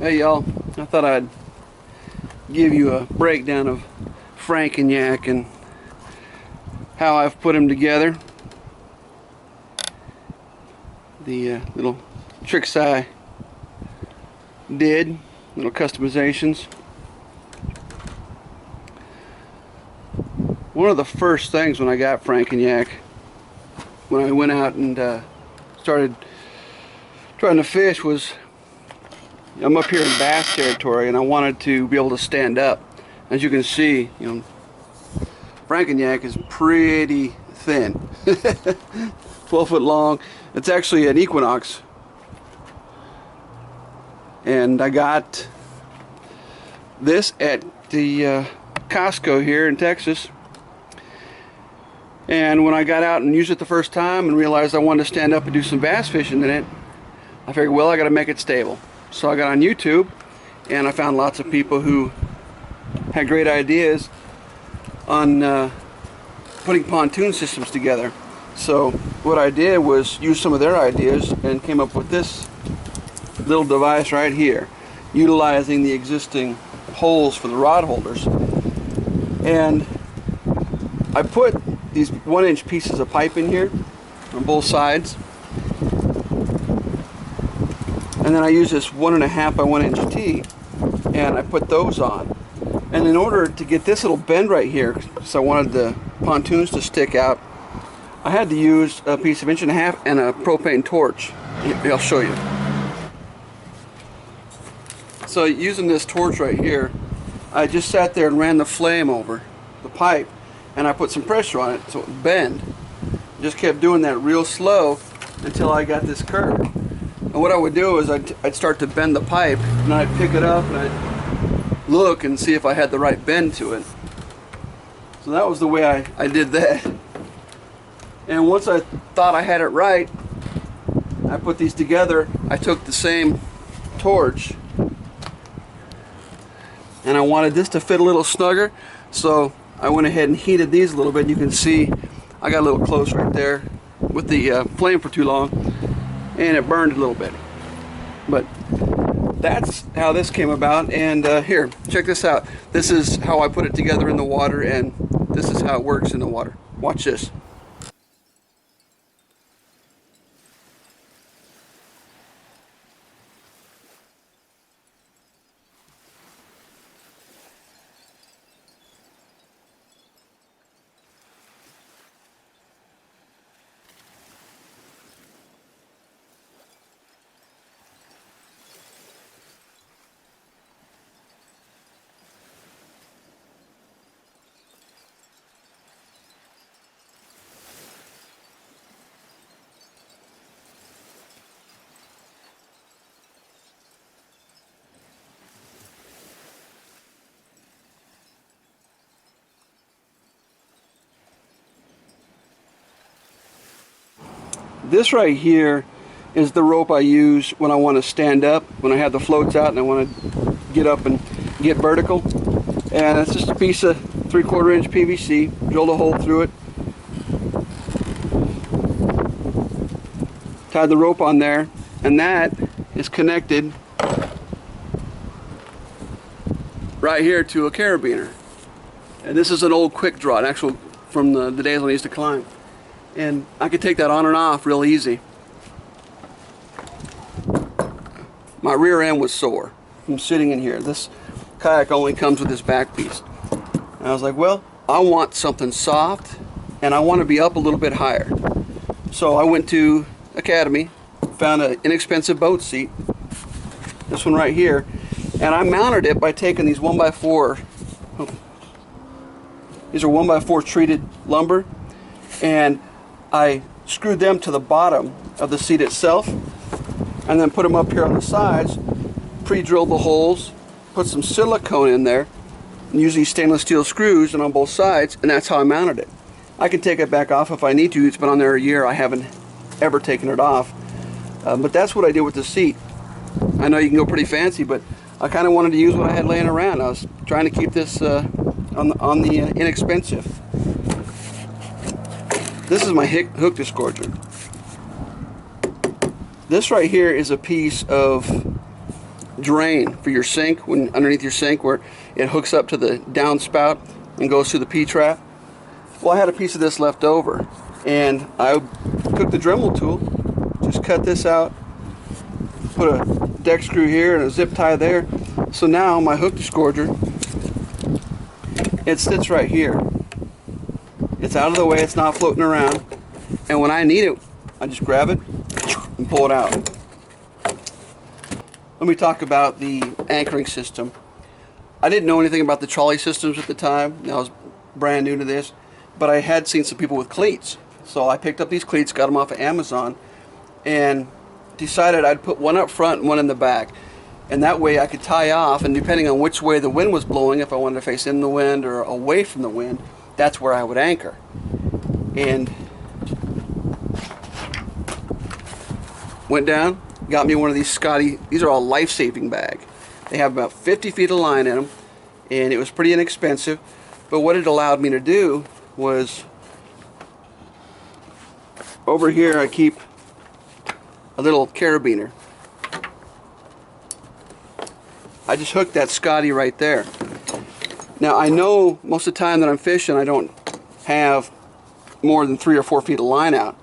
Hey y'all, I thought I'd give you a breakdown of Franken Yak and how I've put him together. The little tricks I did, little customizations. One of the first things when I got Franken Yak, when I went out and started trying to fish, was I'm up here in bass territory and I wanted to be able to stand up. As you can see, Franken Yak is pretty thin. 12 foot long. It's actually an Equinox. And I got this at the Costco here in Texas. And when I got out and used it the first time and realized I wanted to stand up and do some bass fishing in it, I figured, well, I got to make it stable. So I got on YouTube and I found lots of people who had great ideas on putting pontoon systems together. So what I did was use some of their ideas and came up with this little device right here, utilizing the existing holes for the rod holders. And I put these 1-inch pieces of pipe in here on both sides. And then I use this 1.5 by 1-inch tee, and I put those on. And in order to get this little bend right here, because I wanted the pontoons to stick out, I had to use a piece of 1.5 inch and a propane torch. I'll show you. So using this torch right here, I just sat there and ran the flame over the pipe, and I put some pressure on it so it would bend. Just kept doing that real slow until I got this curve. And what I would do is I'd start to bend the pipe, and I'd pick it up and I'd look and see if I had the right bend to it. So that was the way I did that. And once I thought I had it right, I put these together. I took the same torch and I wanted this to fit a little snugger, so I went ahead and heated these a little bit. You can see I got a little close right there with the flame for too long, and it burned a little bit. But that's how this came about. And here, check this out. This is how I put it together in the water, and this is how it works in the water. Watch this. This right here is the rope I use when I want to stand up, when I have the floats out and I want to get up and get vertical. And it's just a piece of 3/4 inch PVC, drilled a hole through it, tied the rope on there, and that is connected right here to a carabiner. And this is an old quick draw, an actual from the days when I used to climb. And I could take that on and off real easy. My rear end was sore from sitting in here. This kayak only comes with this back piece. And I was like, well, I want something soft and I want to be up a little bit higher. So I went to Academy, found an inexpensive boat seat, this one right here, and I mounted it by taking these 1x4, these are 1x4 treated lumber, and I screwed them to the bottom of the seat itself and then put them up here on the sides, pre-drilled the holes, put some silicone in there, and use these stainless steel screws and on both sides, and that's how I mounted it. I can take it back off if I need to. It's been on there a year. I haven't ever taken it off. But that's what I did with the seat. I know you can go pretty fancy, but I kind of wanted to use what I had laying around. I was trying to keep this on the inexpensive. This is my hook disgorger. This right here is a piece of drain for your sink, when underneath your sink, where it hooks up to the downspout and goes through the P-trap. Well, I had a piece of this left over, and I took the Dremel tool, just cut this out, put a deck screw here and a zip tie there. So now my hook disgorger, it sits right here. It's out of the way, it's not floating around, and when I need it, I just grab it and pull it out. Let me talk about the anchoring system. I didn't know anything about the trolley systems at the time. I was brand new to this, but I had seen some people with cleats. So I picked up these cleats, got them off of Amazon, and decided I'd put one up front and one in the back. And that way I could tie off, and depending on which way the wind was blowing, if I wanted to face in the wind or away from the wind, that's where I would anchor. And went down, got me one of these Scotty, these are all life-saving bag. They have about 50 feet of line in them, and it was pretty inexpensive. But what it allowed me to do was, over here I keep a little carabiner. I just hooked that Scotty right there. Now I know most of the time that I'm fishing I don't have more than 3 or 4 feet of line out.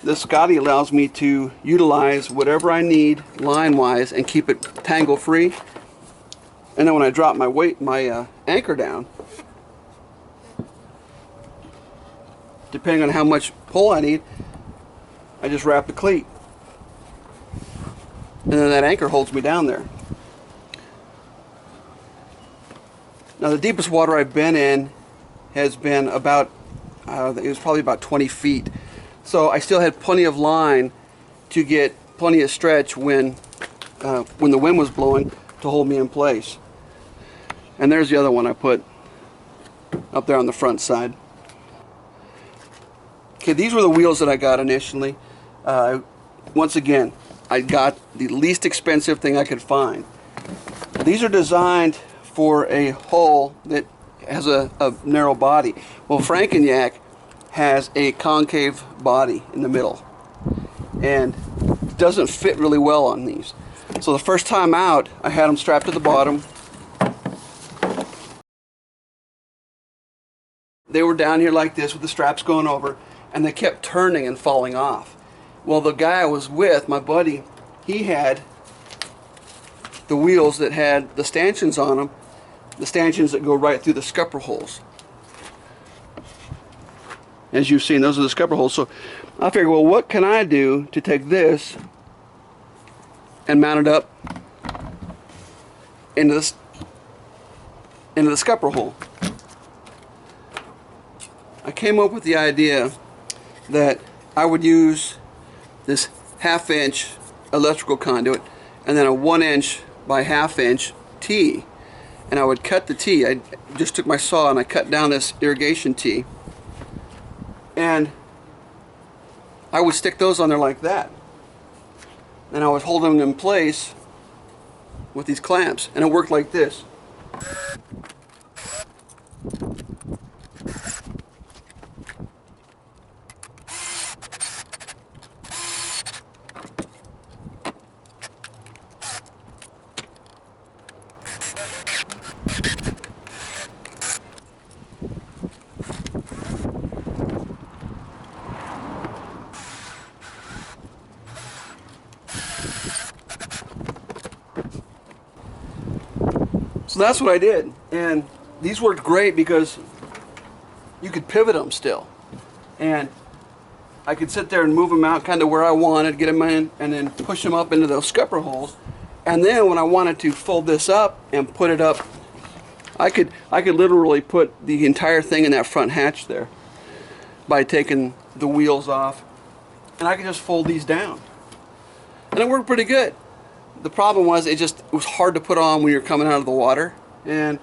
This Scotty allows me to utilize whatever I need line-wise and keep it tangle-free. And then when I drop my anchor down, depending on how much pull I need, I just wrap the cleat. And then that anchor holds me down there. Now the deepest water I've been in has been about, it was probably about 20 feet. So I still had plenty of line to get plenty of stretch when the wind was blowing to hold me in place. And there's the other one I put up there on the front side. Okay, these were the wheels that I got initially. Once again, I got the least expensive thing I could find. These are designed for a hull that has a narrow body. Well, Franken Yak has a concave body in the middle, and it doesn't fit really well on these. So the first time out, I had them strapped to the bottom. They were down here like this with the straps going over, and they kept turning and falling off. Well, the guy I was with, my buddy, he had the wheels that had the stanchions on them, the stanchions that go right through the scupper holes. As you've seen, those are the scupper holes. So I figured, well, what can I do to take this and mount it up into the scupper hole? I came up with the idea that I would use this 1/2 inch electrical conduit and then a 1 inch by 1/2 inch T, and I would cut the T. I just took my saw and I cut down this irrigation T, and I would stick those on there like that, and I would hold them in place with these clamps, and it worked like this. So that's what I did, and these worked great because you could pivot them still, and I could sit there and move them out kind of where I wanted, get them in, and then push them up into those scupper holes. And then when I wanted to fold this up and put it up, I could literally put the entire thing in that front hatch there by taking the wheels off, and I could just fold these down, and it worked pretty good. The problem was it was hard to put on when you're coming out of the water, and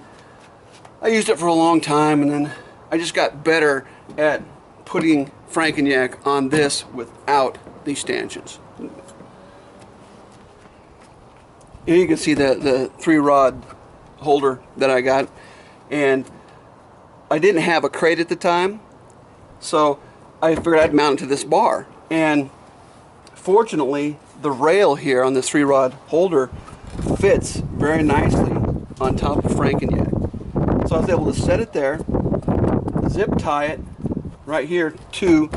I used it for a long time, and then I just got better at putting Franken Yak on this without these stanchions. Here you can see the 3-rod holder that I got, and I didn't have a crate at the time, so I figured I'd mount it to this bar. And fortunately, the rail here on this 3-rod holder fits very nicely on top of Franken Yak. So I was able to set it there, zip tie it right here to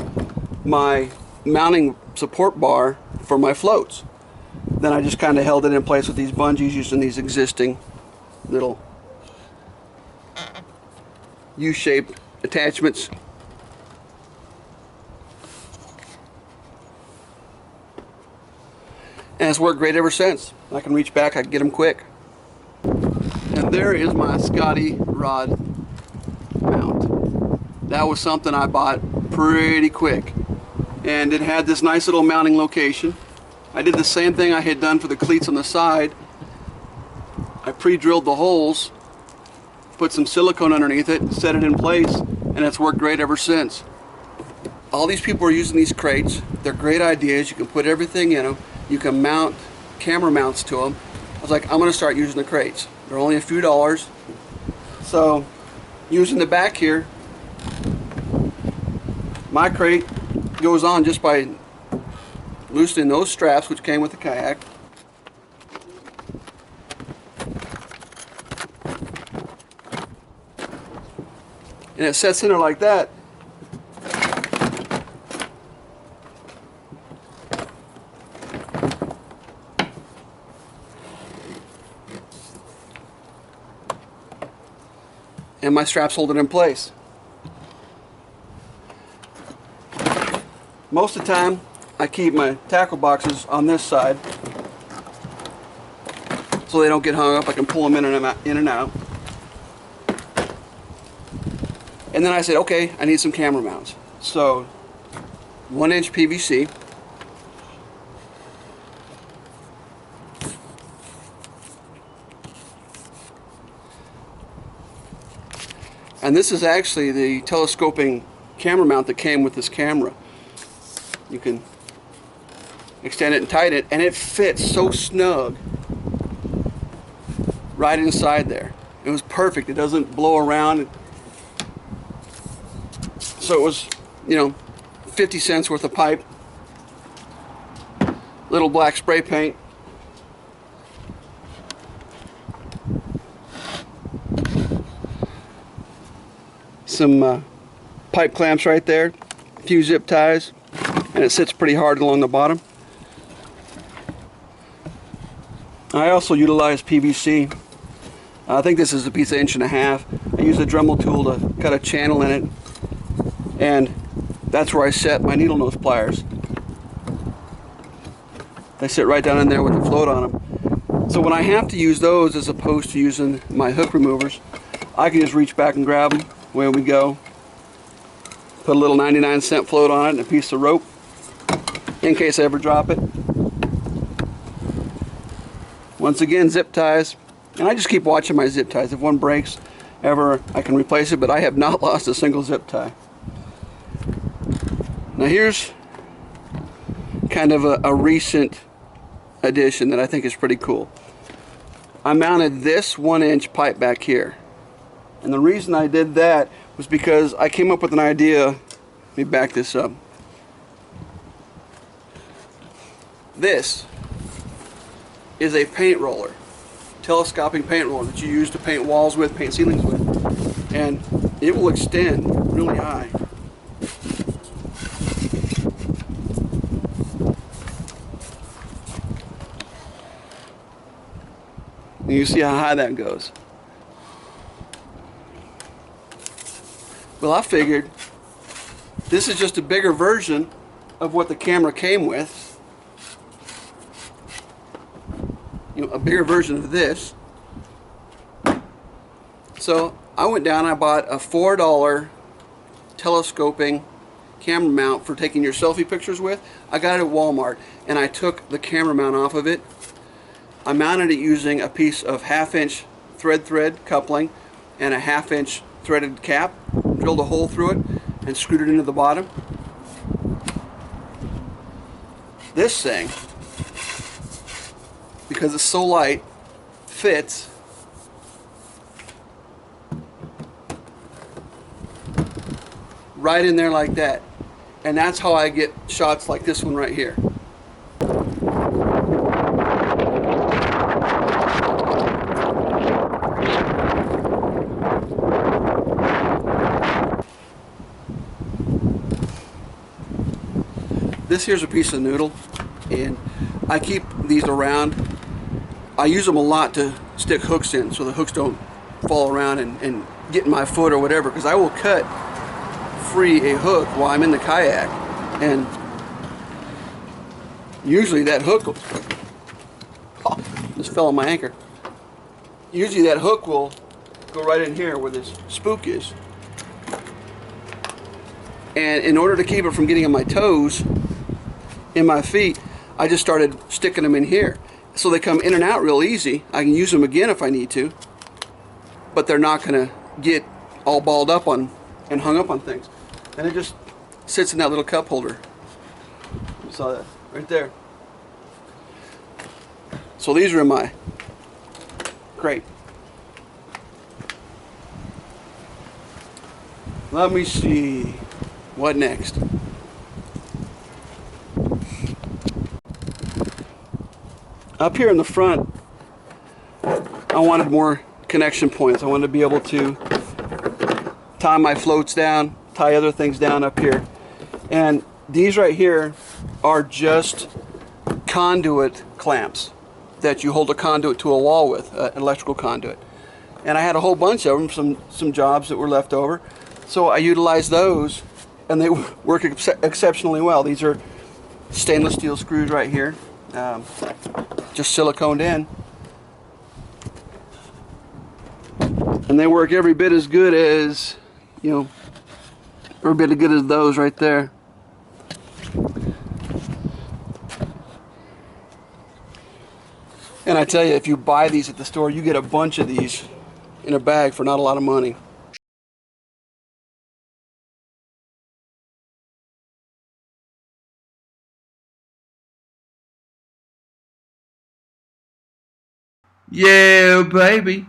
my mounting support bar for my floats. Then I just kind of held it in place with these bungees using these existing little U-shaped attachments. And it's worked great ever since. I can reach back, I can get them quick. And there is my Scotty rod mount. That was something I bought pretty quick. And it had this nice little mounting location. I did the same thing I had done for the cleats on the side. I pre-drilled the holes, put some silicone underneath it, set it in place, and it's worked great ever since. All these people are using these crates. They're great ideas. You can put everything in them. You can mount camera mounts to them. I was like, I'm going to start using the crates. They're only a few dollars. So, using the back here, my crate goes on just by loosening those straps which came with the kayak. And it sets in there like that. And my straps hold it in place. Most of the time, I keep my tackle boxes on this side so they don't get hung up. I can pull them in and out. And then I said, okay, I need some camera mounts. So, 1-inch PVC. And this is actually the telescoping camera mount that came with this camera. You can extend it and tighten it, and it fits so snug right inside there. It was perfect. It doesn't blow around. So it was, 50 cents worth of pipe, little black spray paint, some pipe clamps right there, a few zip ties, and it sits pretty hard along the bottom. I also utilize PVC. I think this is a piece of 1.5 inch. I use a Dremel tool to cut a channel in it, and that's where I set my needle nose pliers. They sit right down in there with the float on them. So when I have to use those as opposed to using my hook removers, I can just reach back and grab them. Away we go. Put a little 99-cent float on it and a piece of rope in case I ever drop it. Once again, zip ties. And I just keep watching my zip ties. If one breaks ever, I can replace it, but I have not lost a single zip tie. Now here's kind of a recent addition that I think is pretty cool. I mounted this 1-inch pipe back here. And the reason I did that was because I came up with an idea. Let me back this up. This is a paint roller, telescoping paint roller that you use to paint walls with, paint ceilings with. And it will extend really high. And you see how high that goes. Well, I figured this is just a bigger version of what the camera came with. A bigger version of this. So I went down and I bought a $4 telescoping camera mount for taking your selfie pictures with. I got it at Walmart, and I took the camera mount off of it. I mounted it using a piece of 1/2 inch thread coupling and a 1/2 inch threaded cap. Drilled a hole through it and screwed it into the bottom. This thing, because it's so light, fits right in there like that. And that's how I get shots like this one right here. this here's a piece of noodle, and I keep these around. I use them a lot to stick hooks in so the hooks don't fall around and get in my foot or whatever, because I will cut free a hook while I'm in the kayak, and usually that hook will, just fell on my anchor. Usually that hook will go right in here where this spook is. And in order to keep it from getting on my toes, in my feet, I just started sticking them in here. So they come in and out real easy. I can use them again if I need to, but they're not gonna get all balled up on and hung up on things. And it just sits in that little cup holder. You saw that right there. So these are in my crate. Let me see. What next? Up here in the front, I wanted more connection points. I wanted to be able to tie my floats down, tie other things down up here. And these right here are just conduit clamps that you hold a conduit to a wall with, an electrical conduit. And I had a whole bunch of them, some jobs that were left over. So I utilized those, and they work exceptionally well. These are stainless steel screws right here, just siliconed in. And they work every bit as good as, every bit as good as those right there. And I tell you, if you buy these at the store, you get a bunch of these in a bag for not a lot of money. Yeah, baby.